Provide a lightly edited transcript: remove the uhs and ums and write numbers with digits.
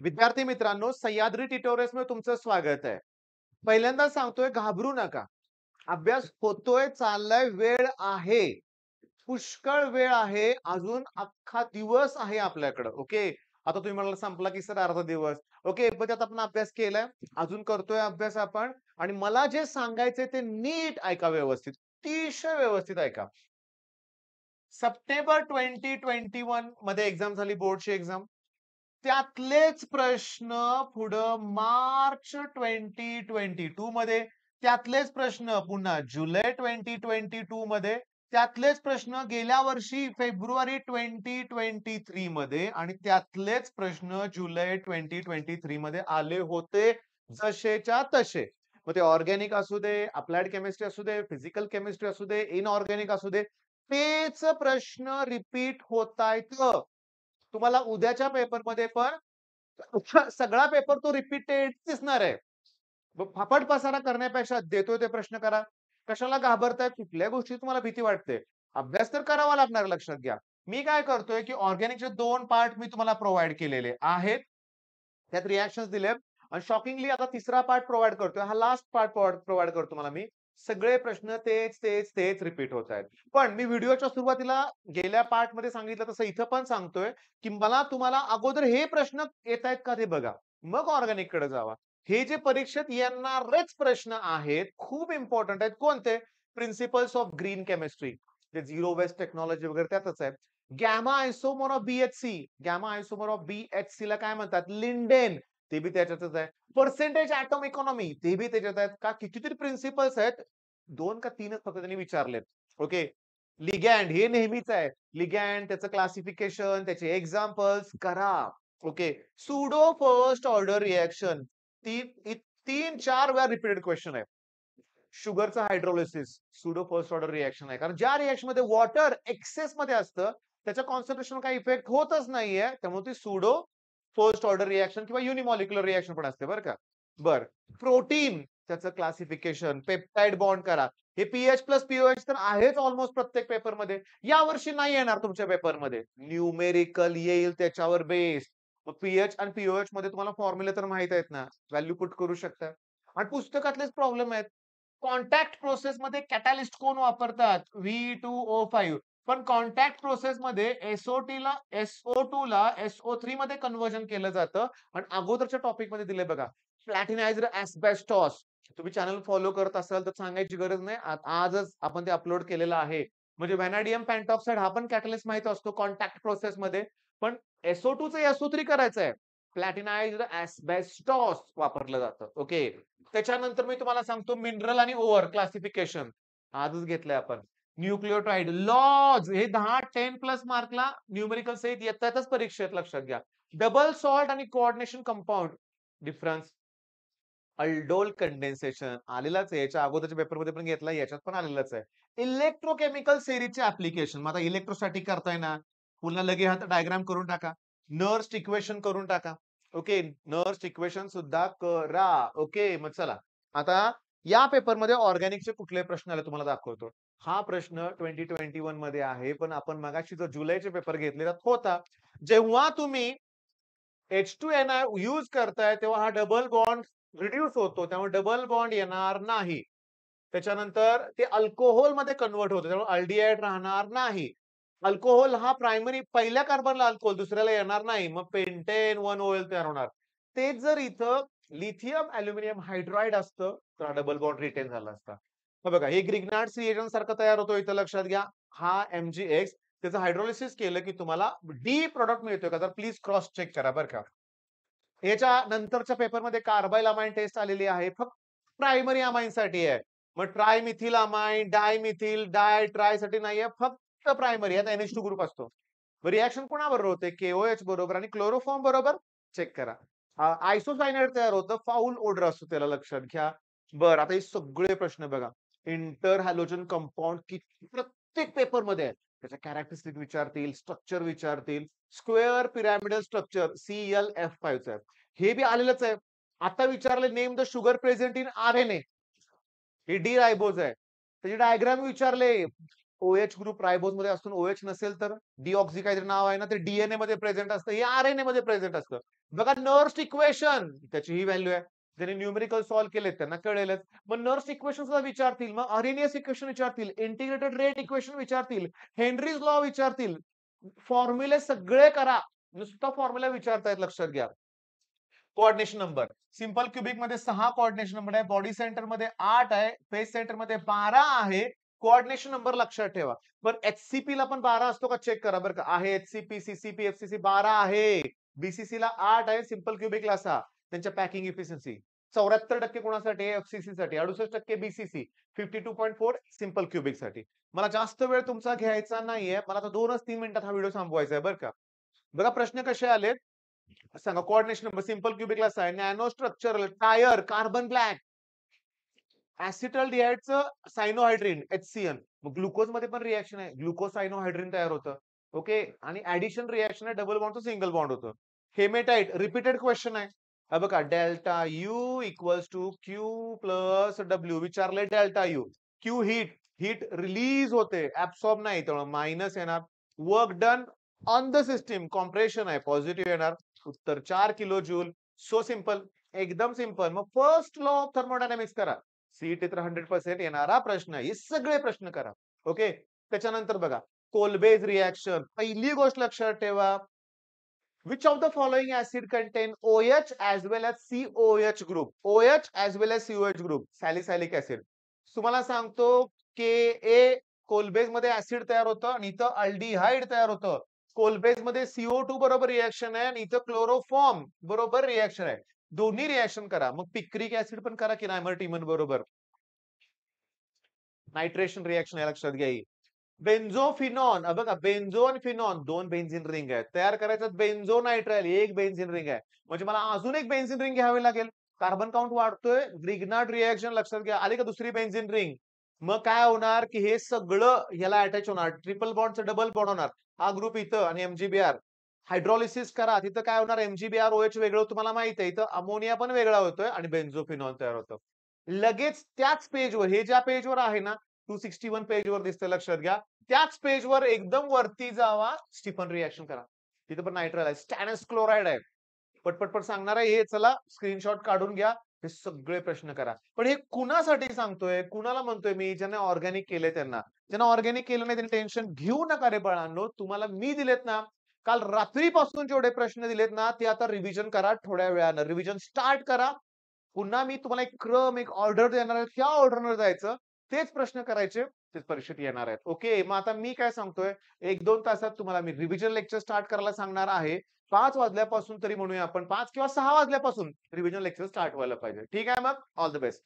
विद्यार्थी मित्रांनो, सह्याद्री ट्युटोरियल्समध्ये तुमचं स्वागत आहे. पहिल्यांदा सांगतोय, घाबरू नका. अभ्यास होतोय, चाललाय, वेळ आहे. पुष्कळ वेळ आहे. अजून अख्खा दिवस आहे आपल्याकडं. ओके. आता तुम्ही म्हणाला संपला की सर अर्धा दिवस. ओके. पण त्यात आपण अभ्यास केलाय. अजून करतोय अभ्यास आपण आणि मला जे सांगायचंय ते नीट ऐका व्यवस्थित. अतिशय व्यवस्थित ऐका. सप्टेंबर 2021 मध्ये एक्झाम झाली, बोर्डची एक्झाम. त्यातलेच प्रश्न पुढं मार्च 2022 मध्ये, त्यातलेच प्रश्न पुन्हा जुलै 2022 मध्ये, त्यातलेच प्रश्न गेल्या वर्षी फेब्रुवारी 2023 मध्ये आणि त्यातलेच प्रश्न जुलै 2023 मध्ये आले होते जसेच्या तसे. मग ते ऑर्गॅनिक असू दे, अप्लाइड केमिस्ट्री असू दे, फिजिकल केमिस्ट्री असू दे, इनऑर्गॅनिक असू दे, तेच प्रश्न रिपीट होतायत. तुम्हाला उद्याच्या पेपरमध्ये पण सगळा पेपर तो रिपीटेड दिसणार आहे. मग फापट पसारा करण्यापेक्षा देतोय ते प्रश्न करा. कशाला घाबरताय? कुठल्या गोष्टी तुम्हाला भीती वाटते? अभ्यास तर करावा लागणार, लक्षात घ्या. मी काय करतोय, की ऑर्गॅनिकचे 2 पार्ट मी तुम्हाला प्रोव्हाईड केलेले आहेत. त्यात रिएक्शन्स दिलेत आणि शॉकिंगली आता तिसरा पार्ट प्रोव्हाईड करतोय. हा लास्ट पार्ट प्रोव्हाईड करतो तुम्हाला मी. सगळे प्रश्न तेच रिपीट होत आहेत. पण मी व्हिडिओच्या सुरुवातीला गेल्या पार्टमध्ये सांगितलं तसं इथं पण सांगतोय, की मला तुम्हाला अगोदर हे प्रश्न येतायत का ते बघा. मग ऑर्गॅनिककडे जावा. हे जे परीक्षेत येणारेच प्रश्न आहेत, खूप इम्पोर्टंट आहेत. कोणते? Principles of green chemistry. ते झिरो वेस्ट टेक्नॉलॉजी वगैरे त्यातच आहे. Gamma isomer of BHC. Gamma isomer of BHC ला काय म्हणतात? लिंडेन. ते बी त्याच्यातच आहे. पर्सेंटेज ॲटॉम इकॉनॉमी ते बी त्याच्यात आहेत. का कितीतरी प्रिन्सिपल्स आहेत. 2 का 3च फक्त त्यांनी विचारलेत. ओके. लिगॅंड हे नेहमीच आहे. लिगॅंड, त्याचं क्लासिफिकेशन, त्याचे एक्झाम्पल्स करा. Okay. Pseudo first order reaction. 3-4 वेळा रिपीटेड क्वेश्चन आहे. शुगरचं hydrolysis pseudo first order reaction आहे. कारण ज्या रिएक्शन मध्ये वॉटर एक्सेस मध्ये असतं, त्याच्या कॉन्सन्ट्रेशन काही इफेक्ट होतच नाहीये. त्यामुळे ती सुडो फर्स्ट ऑर्डर रिएक्शन किंवा युनिमॉलिक्युलर रिएक्शन पण असते बरं का. बर. प्रोटीन त्याचं क्लासिफिकेशन, पेप्टाइड बॉन्ड करा. हे पीएच प्लस पीओएच तर आहेच ऑलमोस्ट प्रत्येक पेपरमध्ये. या वर्षी नाही येणार तुमच्या पेपरमध्ये. न्यूमेरिकल येईल त्याच्यावर बेस्ड. मग पीएच आणि पीओएच मध्ये तुम्हाला फॉर्म्युले तर माहित आहेत ना, व्हॅल्यू पुट करू शकता. आणि पुस्तकातलेच प्रॉब्लेम आहेत. कॉन्टॅक्ट प्रोसेस मध्ये कॅटॅलिस्ट कोण वापरतात? V2O5. पण कॉन्टॅक्ट प्रोसेस मध्ये SO2 ला SO3 मध्ये कन्व्हर्जन केलं जातं आणि अगोदरच्या टॉपिक मध्ये दिले बघा, प्लॅटिनाइज्ड एस्बेस्टॉस. तुम्ही चॅनल फॉलो करत असाल तर सांगायची गरज नाही. आजच आपण ते अपलोड केलेलं आहे. म्हणजे व्हॅनाडियम पेंटॉक्साइड हा पण कॅटलिस्ट माहित असतो कॉन्टॅक्ट प्रोसेस मध्ये. पण SO2 चं SO3 करायचं आहे. प्लॅटिनाइज्ड एस्बेस्टॉस वापरलं जातं. ओके. त्याच्यानंतर मी तुम्हाला सांगतो मिनरल आणि ओव्हर क्लासिफिकेशन. आजच घेतलंय आपण. न्यूक्लियोटाइड लॉज हे 10-10 प्लस मार्कला न्यूमेरिकल सहित येतातच परीक्षेत, लक्षात घ्या. डबल सॉल्ट आणि coordination compound difference. Aldol condensation आलेलाच आहे. याच्या अगोदरच्या पेपरमध्ये पण घेतला, याच्यात पण आलेलाच आहे. इलेक्ट्रोकेमिकल सिरीजचे ऍप्लिकेशन. मग आता इलेक्ट्रोस्टॅटिक करताय ना, पुन्हा लगे हा डायग्राम करून टाका. नर्स्ट इक्वेशन करून टाका. ओके. नर्स्ट इक्वेशन सुद्धा करा. ओके. मग चला. आता या पेपरमध्ये ऑर्गॅनिकचे कुठले प्रश्न आले तुम्हाला दाखवतो. हा प्रश्न 2021 मध्ये आहे, पण आपण मगाशी जो जुलैचे पेपर घेतले त्यात होता. जेव्हा तुम्ही H2NI यूज करताय तेव्हा हा डबल बॉन्ड रिड्यूस होतो, त्यामुळे डबल बॉन्ड येणार नाही. त्याच्यानंतर ते अल्कोहोल मध्ये कन्वर्ट होतं, त्यामुळे अल्डिहाइड राहणार नाही. अल्कोहोल हा प्रायमरी पहिल्या कार्बनला अल्कोहोल, दुसऱ्याला येणार नाही. मग पेंटेन 1OL तयार होणार. तेच जर इथं लिथियम अॅल्युमिनियम हायड्राइड असतं तर डबल बॉन्ड रिटेन झाला असता. हे बघा, हे ग्रिग्नार्ड्स रिएजन सारखं तयार होतो इथं, लक्षात घ्या. हा MgX त्याचं हायड्रोलिसिस केलं की तुम्हाला डी प्रॉडक्ट मिळतोय का, तर प्लीज क्रॉस चेक करा बरं का. याच्या नंतरच्या पेपरमध्ये कार्बाइल अमाइन टेस्ट आलेली आहे, फक्त प्रायमरी अमाइन साठी आहे. मग ट्रायमिथिल अमाइन, डायमिथिल, डाय, ट्राय साठी नाहीये, फक्त प्रायमरी. यात NH2 ग्रुप असतो. रिएक्शन कोणाबरोबर होते? KOH बरोबर आणि क्लोरोफॉर्म बरोबर. चेक करा. आयसोसायनाइड तयार होतं, फाऊल ओडर असतो त्याला, लक्षात घ्या. बरं, आता हे सगळे प्रश्न बघा. इंटर हॅलोजन कंपाऊंड की प्रत्येक पेपरमध्ये आहे. त्याच्या कॅरेक्टरिस्टिक विचारतील, स्ट्रक्चर विचारतील. स्क्वेअर पिरॅमिडल स्ट्रक्चर ClF5 चं आहे. हे बी आलेलंच आहे. आता विचारले name the sugar present in RNA. हे डी रायबोज आहे. त्याचे डायग्राम विचारले. OH ग्रुप रायबोज मध्ये असून OH नसेल तर डीऑक्सी काहीतरी नाव आहे ना, ते DNA मध्ये प्रेझेंट असतं, हे RNA मध्ये प्रेझेंट असतं. बघा नर्स इक्वेशन त्याची ही व्हॅल्यू आहे. ज्यांनी न्यूमेरिकल सॉल्व्ह केलेत त्यांना कळेलच. मग नर्स इक्वेशन सुद्धा विचारतील, मग अरेनियस इक्वेशन विचारतील, इंटिग्रेटेड रेट इक्वेशन विचारतील, हेनरीज लॉ विचारतील. फॉर्म्युले सगळे करा. नुसता फॉर्म्युला विचारतायत लक्षात घ्या. कोऑर्डिनेशन नंबर सिंपल क्युबिक मध्ये 6 कोऑर्डिनेशन नंबर आहे, बॉडी सेंटर मध्ये 8 आहे, फेस सेंटर मध्ये 12 आहे. कोऑर्डिनेशन नंबर लक्षात ठेवा. पण एचसीपी ला पण 12 असतो का चेक करा बरं का. आहे एचसीपी, सीसीपी, एफसीसी 12 आहे. बीसीसी ला 8 आहे, सिंपल क्युबिकला 6. त्यांच्या पॅकिंग इफिशियन्सी 74% कोणासाठी एफसीसी साठी, 68% बीसीसी, 52.4 सिंपल क्युबिक साठी. मला जास्त वेळ तुमचा घ्यायचा नाहीये. मला आता 2-3 मिनिटात हा व्हिडिओ थांबवायचा आहे बरं का. बघा प्रश्न कसे आलेत सांगा. कोऑर्डिनेशन नंबर सिंपल क्युबिकला आहे, nano structural tyre carbon black, ऍसिटल्डिहाइडचं सायनोहायड्रिन HCN. मग ग्लुकोज मध्ये पण रिएक्शन आहे, ग्लुकोज सायनोहायड्रिन तयार होतं. ओके, आणि ऍडिशन रिएक्शन आहे, डबल बॉन्डचं सिंगल बॉन्ड होतं. हेमेटाइट रिपीटेड क्वेश्चन आहे. हा बघा delta U equals to Q plus W विचारले. Delta U Q heat, heat release होते, ऍब्सॉर्ब नाही, त्यामुळे मायनस येणार. Work done on the system compression आहे, पॉझिटिव्ह येणार. उत्तर 4 किलो जूल. सो सिंपल, एकदम सिंपल. मग फर्स्ट लॉ ऑफ थर्मोडायनामिक्स करा. सीईटी तर 100% येणारा प्रश्न आहे, हे सगळे प्रश्न करा. ओके, त्याच्यानंतर बघा कोलबेज रिएक्शन. पहिली गोष्ट लक्षात ठेवा, which of the following acid contain OH as well as COH group? OH as well as COH group. Salicylic acid. तुम्हाला सांगतो के कोलबेज मध्ये ऍसिड तयार होतं आणि इथं अल्डिहाइड तयार होतं. कोलबेज मध्ये CO2 बरोबर रिएक्शन आहे आणि इथं क्लोरोफॉर्म बरोबर रिएक्शन आहे. दोन्ही रिएक्शन करा. मग पिक्रिक ऍसिड पण करा की नायमरटिमन बरोबर. नायट्रेशन रिएक्शन आहे, लक्षात घ्या. बेन्झोफिनॉन, बघा बेन्झो आणि फिनॉन 2 बेन्झिन रिंग आहेत. तयार करायचं बेन्झो नायट्राइल 1 बेन्झिन रिंग आहे. म्हणजे मला अजून एक बेन्झिन रिंग घ्यावी लागेल. कार्बन काउंट वाढतोय, ग्रिग्नार्ड रिएक्शन लक्षात घ्या. आली का दुसरी बेन्झिन रिंग? मग काय होणार की हे सगळं ह्याला अटॅच होणार, ट्रिपल बॉन्डचं डबल बॉन्ड होणार. हा ग्रुप इथं आणि एमजीबीआर. हायड्रॉलिसिस करा, तिथं काय होणार, एमजीबीआर OH वेगळं तुम्हाला माहित आहे. इथं अमोनिया पण वेगळा होतोय आणि बेन्झोफिनॉन तयार होतं. लगेच त्याच पेजवर, हे ज्या पेजवर आहे ना 261 पेजवर दिसतं, लक्षात घ्या. त्याच पेजवर एकदम वरती जावा, स्टीफन रिएक्शन करा. तिथे पण नायट्राइल आहे, स्टॅनस क्लोराइड आहे. पटपट सांगणार आहे हे, चला स्क्रीनशॉट काढून घ्या. हे सगळे प्रश्न करा. पण हे कुणासाठी सांगतोय, कुणाला म्हणतोय मी? ज्यांना ऑर्गॅनिक केलंय त्यांना. ज्यांना ऑर्गॅनिक केलं नाही त्यांनी टेन्शन घेऊ नका रे बाळांनो. तुम्हाला मी दिलेत ना काल रात्रीपासून जेवढे प्रश्न दिलेत ना, ते आता रिव्हिजन करा. थोड्या वेळानं रिव्हिजन स्टार्ट करा. पुन्हा मी तुम्हाला एक क्रम, एक ऑर्डर देणार आहे, त्या ऑर्डरवर जायचं, तेच प्रश्न करायचे, तेच परीक्षेत येणार आहेत. ओके, मग आता मी काय सांगतोय, 1-2 तासात तुम्हाला मी रिव्हिजन लेक्चर स्टार्ट करायला सांगणार आहे. 5 वाजल्यापासून तरी म्हणूया आपण, 5 किंवा 6 वाजल्यापासून रिव्हिजन लेक्चर स्टार्ट व्हायला पाहिजे. ठीक आहे, मग ऑल द बेस्ट.